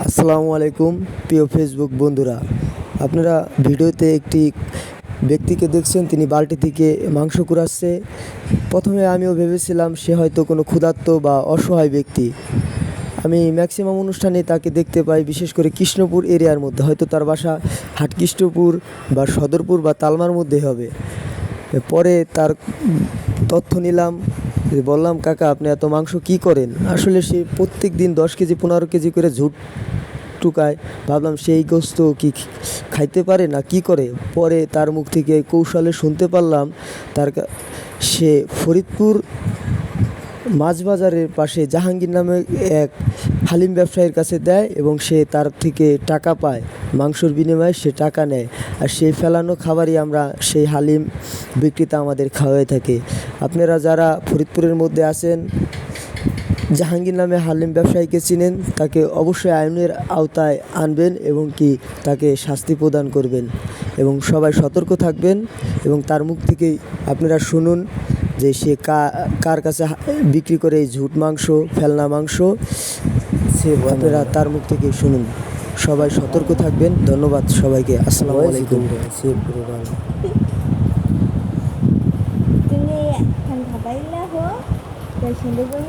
আসসালামু আলাইকুম প্রিয় ফেসবুক বন্ধুরা। আপনারা ভিডিওতে একটি ব্যক্তিকে দেখছেন, তিনি বালতি থেকে মাংস কুড়াচ্ছে। প্রথমে আমিও ভেবেছিলাম সে হয়তো কোনো ক্ষুধার্ত বা অসহায় ব্যক্তি। আমি ম্যাক্সিমাম অনুষ্ঠানে তাকে দেখতে পাই, বিশেষ করে কৃষ্ণপুর এরিয়ার মধ্যে। হয়তো তার বাসা হাটকৃষ্ণপুর বা সদরপুর বা তালমার মধ্যে হবে। পরে তার তথ্য নিলাম, বললাম, কাকা আপনি এত মাংস কি করেন? আসলে সে প্রত্যেক দিন 10 কেজি 15 কেজি করে ঝুট টুকায়। ভাবলাম সেই গোস্ত কি খাইতে পারে না কি করে। পরে তার মুখ থেকে কৌশলে শুনতে পারলাম সে ফরিদপুর মাছ বাজারের পাশে জাহাঙ্গীর নামে এক হালিম ব্যবসায়ীর কাছে দেয় এবং সে তার থেকে টাকা পায়। মাংসর বিনিময়ে সে টাকা নেয়, আর সেই ফেলানো খাবারই আমরা সেই হালিম বিক্রেতা আমাদের খাওয়াই থাকে। আপনারা যারা ফরিদপুরের মধ্যে আছেন, জাহাঙ্গীর নামে হালিম ব্যবসায়ীকে চিনেন, তাকে অবশ্যই আইনের আওতায় আনবেন এবং কি তাকে শাস্তি প্রদান করবেন, এবং সবাই সতর্ক থাকবেন। এবং তার মুখ থেকেই আপনারা শুনুন যে সে কার কাছে বিক্রি করে এই ঝুট মাংস, ফেলনা মাংস, আপনারা তার মুখ থেকেই শুনুন। সবাই সতর্ক থাকবেন। ধন্যবাদ সবাইকে। আসসালামু আলাইকুম। তুমি এখন ভাবাইলা হো তাই সুন্দর করে